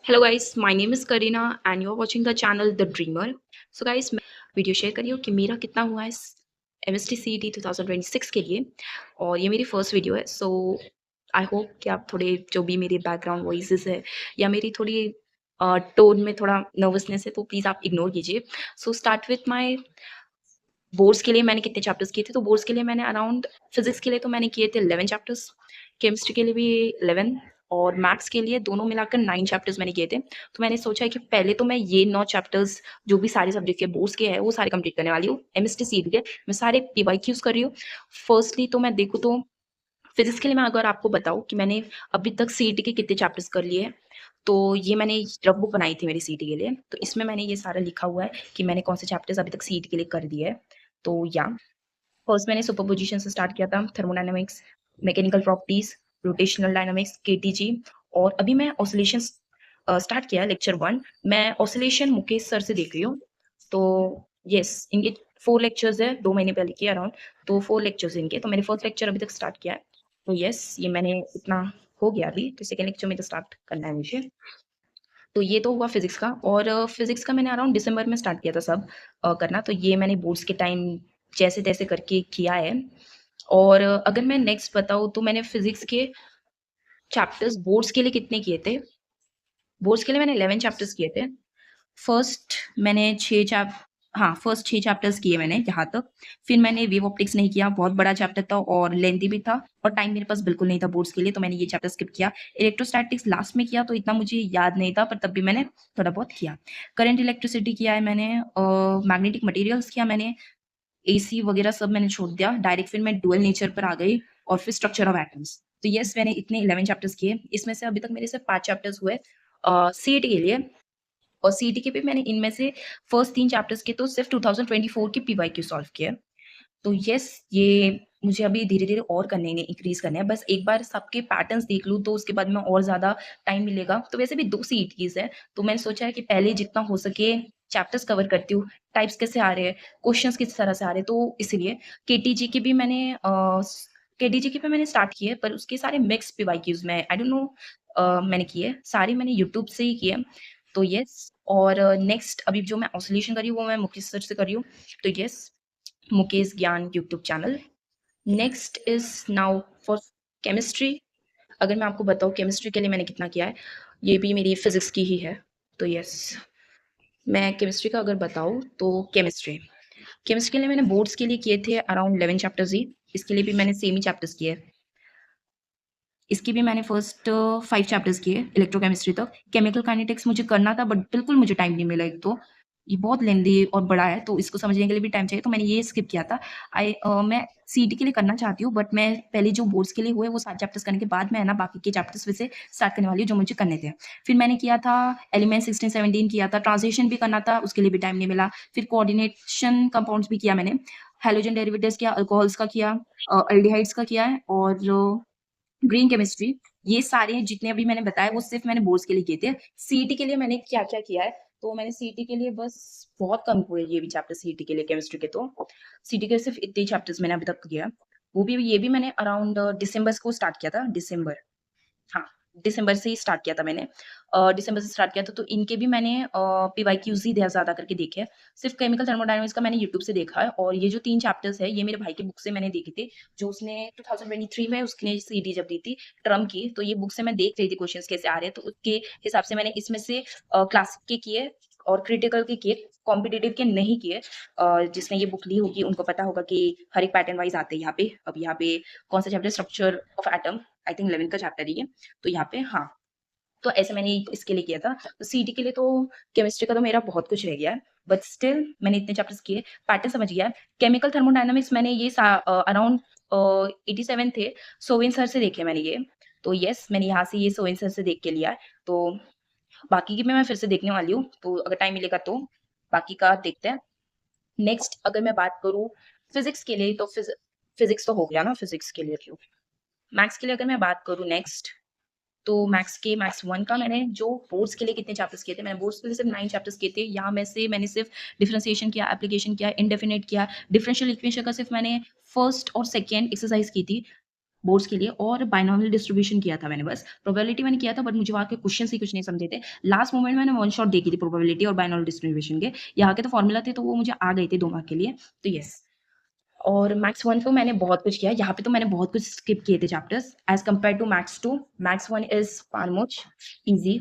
Hello guys, my name is Kareena and you are watching the channel the dreamer. So guys, मैं video share कर रही हूँ कि मेरा कितना हुआ है एमएसटी सीईटी 2026 के लिए। और ये मेरी फर्स्ट वीडियो है। सो आई होप कि आप थोड़े जो भी मेरे बैकग्राउंड वॉइसेस है या मेरी थोड़ी टोन में थोड़ा नर्वसनेस है तो प्लीज़ आप इग्नोर कीजिए। So start with my boards के लिए मैंने कितने चैप्टर्स किए थे। तो बोर्ड्स के लिए मैंने अराउंड फिजिक्स के लिए तो मैंने किए थे 11 चैप्टर्स, केमिस्ट्री के लिए भी 11 और मैथ्स के लिए दोनों मिलाकर 9 चैप्टर्स मैंने किए थे। तो मैंने सोचा है कि पहले तो मैं ये 9 चैप्टर्स जो भी सारे सब्जेक्ट के बोर्ड्स के हैं वो सारे कंप्लीट करने वाली हूँ। एमएसटी सीईटी के मैं सारे पीवाईक्यूज कर रही हूँ। फर्स्टली तो मैं देखूँ तो फिजिक्स के लिए मैं अगर आपको बताऊँ कि मैंने अभी तक सीईटी के कितने चैप्टर्स कर लिए हैं, तो ये मैंने रफ बुक बनाई थी मेरी सीईटी के लिए। तो इसमें मैंने ये सारा लिखा हुआ है कि मैंने कौन से चैप्टर्स अभी तक सीईटी के लिए कर दिए हैं। तो या फर्स्ट मैंने सुपरपोजिशन से स्टार्ट किया था, thermodynamics, mechanical properties, rotational dynamics, KTG. और अभी मैं ऑसिलेशन स्टार्ट किया लेक्चर 1। मैं ऑसिलेशन मुकेश सर से देख रही हूँ। तो यस, इनके 4 लेक्चर्स है, 2 महीने पहले किया अराउंड। तो 4 लेक्चर्स इनके। तो मैंने फर्स्ट लेक्चर अभी तक स्टार्ट किया है। तो यस, ये मैंने इतना हो गया अभी। तो सेकेंड लेक्चर में तो स्टार्ट करना है मुझे। तो ये तो हुआ फिजिक्स का। और फिजिक्स का मैंने अराउंड दिसंबर में स्टार्ट किया था सब करना। तो ये मैंने बोर्ड्स के टाइम जैसे तैसे करके किया है। और अगर मैं नेक्स्ट बताऊँ तो मैंने फिजिक्स के चैप्टर्स बोर्ड्स के लिए कितने किए थे। बोर्ड्स के लिए मैंने 11 चैप्टर्स किए थे। फर्स्ट मैंने 6 चैप हाँ, फर्स्ट 6 चैप्टर्स किए मैंने यहाँ तक। फिर मैंने वेव ऑप्टिक्स नहीं किया, बहुत बड़ा चैप्टर था और लेंथी भी था और टाइम मेरे पास बिल्कुल नहीं था बोर्ड्स के लिए, तो मैंने ये चैप्टर स्किप किया। इलेक्ट्रोस्टैटिक्स लास्ट में किया तो इतना मुझे याद नहीं था, पर तब भी मैंने थोड़ा बहुत किया। करंट इलेक्ट्रिसिटी किया है मैंने, मैग्नेटिक मटेरियल्स किया मैंने, एसी वगैरह सब मैंने छोड़ दिया। डायरेक्ट फिर मैं डुअल नेचर पर आ गई और फिर स्ट्रक्चर ऑफ एटम्स। तो यस, मैंने इतने 11 चैप्टर्स किए। इसमें से अभी तक मेरे सिर्फ 5 चैप्टर्स हुए सीईटी के लिए। और सीईटी के भी मैंने इनमें से फर्स्ट 3 चैप्टर्स के तो सिर्फ 2024 के पीवाईक्यू सॉल्व किए। तो यस, ये मुझे अभी धीरे-धीरे और करने हैं, इंक्रीज़ करने हैं। बस एक बार सबके पैटर्न्स देख लूँ तो उसके बाद में और ज़्यादा टाइम मिलेगा। तो वैसे भी 2 सीईटीज़ है, तो मैंने सोचा है कि पहले जितना हो सके चैप्टर्स कवर करती हूँ, टाइप्स कैसे आ रहे हैं, क्वेश्चंस किस तरह से आ रहे हैं, तो इसीलिए केटीजी के भी मैंने केटीजी के भी मैंने स्टार्ट किए, पर उसके सारे मिक्स पीवाईक्यूज़ में आई डोंट नो मैंने किए। सारे मैंने यूट्यूब से ही किए। तो यस। और नेक्स्ट अभी जो मैं ऑसिलेशन कर रही हूँ वो मैं मुकेश सर से कर रही हूँ। तो यस, मुकेश ज्ञान YouTube channel. Next is now for chemistry. अगर मैं आपको बताऊँ केमिस्ट्री के लिए मैंने कितना किया है, ये भी मेरी फिजिक्स की ही है। तो यस, मैं केमिस्ट्री का अगर बताऊँ तो केमिस्ट्री केमिस्ट्री के लिए मैंने बोर्ड्स के लिए किए थे अराउंड 11 चैप्टर्स ही। इसके लिए भी मैंने सेम ही चैप्टर्स किए। इसकी भी मैंने फर्स्ट 5 चैप्टर्स किए इलेक्ट्रोकेमिस्ट्री तक। केमिकल काइनेटिक्स मुझे करना था बट बिल्कुल मुझे टाइम नहीं मिला। एक तो ये बहुत लेंदी और बड़ा है तो इसको समझने के लिए भी टाइम चाहिए, तो मैंने ये स्किप किया था। मैं सीईटी के लिए करना चाहती हूँ बट मैं पहले जो बोर्ड्स के लिए हुए वो 7 चैप्टर्स करने के बाद मैं है ना बाकी के चैप्टर्स फिर से स्टार्ट करने वाली हूँ जो मुझे करने थे। फिर मैंने किया था एलिमेंट 16-17 किया था, ट्रांजिशन भी करना था, उसके लिए भी टाइम नहीं मिला। फिर कोऑर्डिनेशन कंपाउंड्स भी किया मैंने, हैलोजन डेरिवेटिव्स किया, अल्कोहल्स का किया, एल्डिहाइड्स का किया है और ग्रीन केमिस्ट्री। ये सारे जितने अभी मैंने बताए वो सिर्फ मैंने बोर्ड्स के लिए किए थे। सीईटी के लिए मैंने क्या-क्या किया है, तो मैंने सीईटी के लिए बस बहुत कम हुए ये भी चैप्टर सीईटी के लिए केमिस्ट्री के तो। सीईटी के सिर्फ इतने ही चैप्टर्स मैंने अभी तक किया। वो भी ये भी मैंने अराउंड दिसंबर को स्टार्ट किया था, दिसंबर। हाँ, दिसंबर से ही स्टार्ट किया था मैंने। दिसंबर से स्टार्ट किया था तो इनके भी मैंने पीवाईक्यूज़ ही ज़्यादा करके देखे हैं। सिर्फ केमिकल थर्मोडायनामिक्स का मैंने यूट्यूब से देखा है और ये जो 3 चैप्टर्स है ये मेरे भाई की बुक से मैंने देखे थे। जो उसने 2023 में उसने सीईटी जब दी थी ट्रम की, तो ये बुक से मैं देख रही थी क्वेश्चंस कैसे आ रहे हैं, तो उसके हिसाब से मैंने इसमें से क्लासिक के किए और क्रिटिकल के किए, कॉम्पिटिटिव के नहीं किए। जिसने ये बुक ली होगी उनको पता होगा कि हर एक पैटर्न वाइज़ आते हैं यहाँ पे। अब यहाँ पे कौन सा chapter structure of atom, I think 11 का चैप्टर है ये। तो यहाँ पे हाँ, तो ऐसे मैंने इसके लिए किया था। तो सीईटी के लिए तो केमिस्ट्री का तो मेरा बहुत कुछ रह गया है, बट स्टिल मैंने इतने चैप्टर्स किए, पैटर्न समझ गया है। केमिकल थर्मोडायनामिक्स मैंने ये अराउंड 87 थे, सोवेन सर से देखे मैंने ये। तो येस, मैंने यहाँ से ये सोवेन सर से देख के लिया है। तो बाकी की मैं फिर से देखने वाली हूँ, तो अगर टाइम मिलेगा तो बाकी का देखते हैं। नेक्स्ट अगर मैं बात करूँ फिजिक्स के लिए तो फिजिक्स तो हो गया ना, फिजिक्स के लिए क्यों। मैथ्स के लिए अगर मैं बात करूँ नेक्स्ट, तो मैथ्स 1 का मैंने जो बोर्ड्स के लिए कितने चैप्टर्स किए थे, मैंने बोर्ड्स के लिए सिर्फ 9 चैप्टर्स किए थे। यहाँ में से मैंने सिर्फ डिफरेंशिएशन किया, एप्लीकेशन किया, इंडेफिनिट किया, डिफरेंशियल इक्वेशन का सिर्फ मैंने फर्स्ट और सेकंड एक्सरसाइज की थी। बोर्ड्स के लिए, और बाइनोमियल डिस्ट्रीब्यूशन किया था मैंने, बस प्रोबेबिलिटी मैंने किया था, बट मुझे वहाँ के क्वेश्चन ही कुछ नहीं समझे थे। लास्ट मोमेंट मैंने वन शॉट देखी थी प्रोबेबिलिटी और बाइनोमियल डिस्ट्रीब्यूशन के, यहाँ के तो फॉर्मूला थे तो वो मुझे आ गए थे 2 मार्क के लिए, तो येस। और मैथ्स 1 तो मैंने बहुत कुछ किया, यहाँ पे तो मैंने बहुत कुछ स्किप किए थे chapters as compare to maths 2। Maths 1 is far much easy.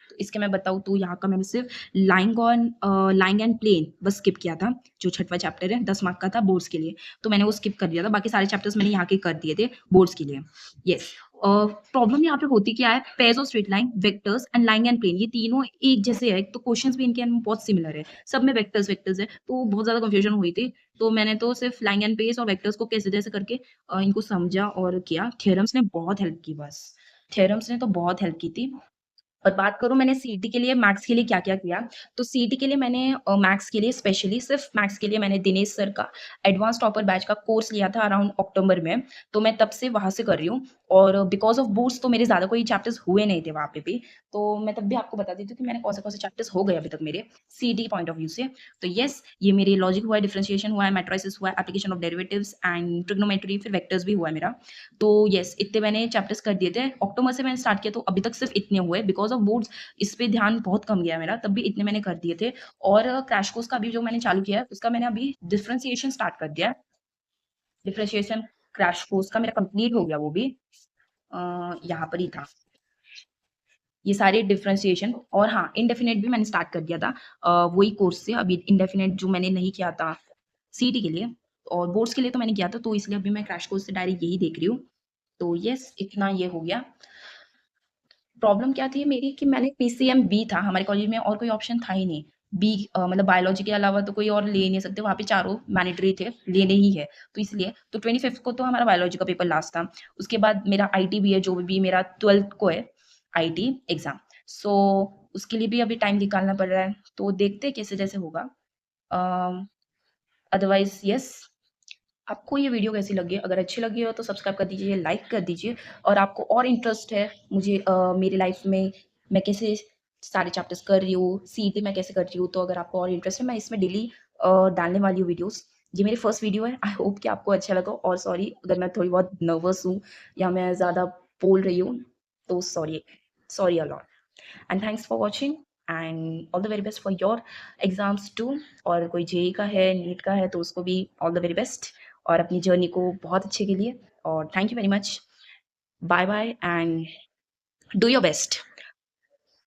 तो इसके मैं बताऊँ तो यहाँ का मैंने सिर्फ लाइंग एंड प्लेन बस स्किप किया था, जो छठवां चैप्टर है, 10 मार्क का था बोर्ड्स के लिए, तो मैंने वो स्किप कर दिया था। बाकी सारे चैप्टर्स मैंने यहाँ के कर दिए थे बोर्ड्स के लिए। येस। प्रॉब्लम यहाँ पे होती क्या है, pairs of straight line, vectors and line and plane, ये तीनों एक जैसे है, तो क्वेश्चंस भी इनके बहुत सिमिलर है, सब में वेक्टर्स वेक्टर्स है, तो बहुत ज़्यादा कंफ्यूजन हुई थी। तो मैंने तो सिर्फ लाइन एंड पेस और वेक्टर्स को कैसे-जैसे करके इनको समझा और किया। थ्योरम्स ने बहुत हेल्प की बस, थ्योरम्स ने तो बहुत हेल्प की थी। और बात करूँ मैंने सीईटी के लिए मैथ्स के लिए क्या-क्या किया, तो सीईटी के लिए मैंने मैथ्स के लिए स्पेशली सिर्फ़ मैथ्स के लिए मैंने दिनेश सर का एडवांस टॉपर बैच का कोर्स लिया था अराउंड अक्टूबर में, तो मैं तब से वहाँ से कर रही हूँ। और बिकॉज़ ऑफ बोर्ड्स तो मेरे ज़्यादा कोई चैप्टर्स हुए नहीं थे वहाँ पे भी, तो मैं तब भी आपको बता देती हूँ कि मैंने कौन-से-कौन से चैप्टर्स हो गए अभी तक मेरे सीईटी पॉइंट ऑफ व्यू से। तो येस, ये मेरी लॉजिक हुआ है, डिफरेंशिएशन हुआ है, मैट्रिसेस हुआ है, application of derivatives and trigonometry, फिर वेक्टर्स भी हुआ है मेरा। तो येस, इतने मैंने चैप्टर्स कर दिए थे। अक्टूबर से मैंने स्टार्ट किया तो अभी तक सिर्फ़ इतने हुए बिकॉज़ ऑफ बोर्ड्स, इस पे ध्यान बहुत कम गया मेरा, तब भी इतने मैंने कर दिए थे। और क्रैश कोर्स का अभी जो मैंने चालू किया है, उसका मैंने अभी डिफरेंशिएशन स्टार्ट कर दिया है। डिफरेंशिएशन क्रैश कोर्स का मेरा कंप्लीट हो गया वो भी। यहाँ पर ही था। ये सारे डिफरेंशिएशन और हाँ, इंडेफिनिट भी मैंने स्टार्ट कर दिया था वही कोर्स से। अभी इंडेफिनिट जो मैंने नहीं किया था सीईटी के लिए और बोर्ड्स के लिए तो मैंने किया था, तो इसलिए अभी मैं क्रैश कोर्स से डायरेक्ट यही देख रही हूँ। तो येस, इतना ये हो गया। प्रॉब्लम क्या थी मेरी कि मैंने पीसीएम बी था, हमारे कॉलेज में और कोई ऑप्शन था ही नहीं। बी मतलब बायोलॉजी के अलावा तो कोई और ले ही नहीं सकते, वहाँ पे चारों मैंडेटरी थे, लेने ही है। तो इसलिए तो 25th को तो हमारा बायोलॉजी का पेपर लास्ट था। उसके बाद मेरा आईटी भी है, जो भी मेरा 12th को है आईटी एग्ज़ाम। सो उसके लिए भी अभी टाइम निकालना पड़ रहा है, तो देखते हैं कैसे जैसे होगा। Otherwise yes. आपको ये वीडियो कैसी लगी? अगर अच्छी लगी हो तो सब्सक्राइब कर दीजिए, लाइक कर दीजिए। और आपको और इंटरेस्ट है मुझे मेरी लाइफ में मैं कैसे सारे चैप्टर्स कर रही हूँ, सीईटी मैं कैसे कर रही हूँ, तो अगर आपको और इंटरेस्ट है मैं इसमें डेली डालने वाली हूँ वीडियोज़। ये मेरी फर्स्ट वीडियो है, आई होप कि आपको अच्छा लगा और सॉरी अगर मैं थोड़ी बहुत नर्वस हूँ या मैं ज़्यादा बोल रही हूँ, तो sorry, sorry a lot. And thanks for watching and all the very best for your exams too. और कोई जेई का है, नीट का है, तो उसको भी ऑल द वेरी बेस्ट और अपनी जर्नी को बहुत अच्छे के लिए। और thank you very much. Bye bye and do your best.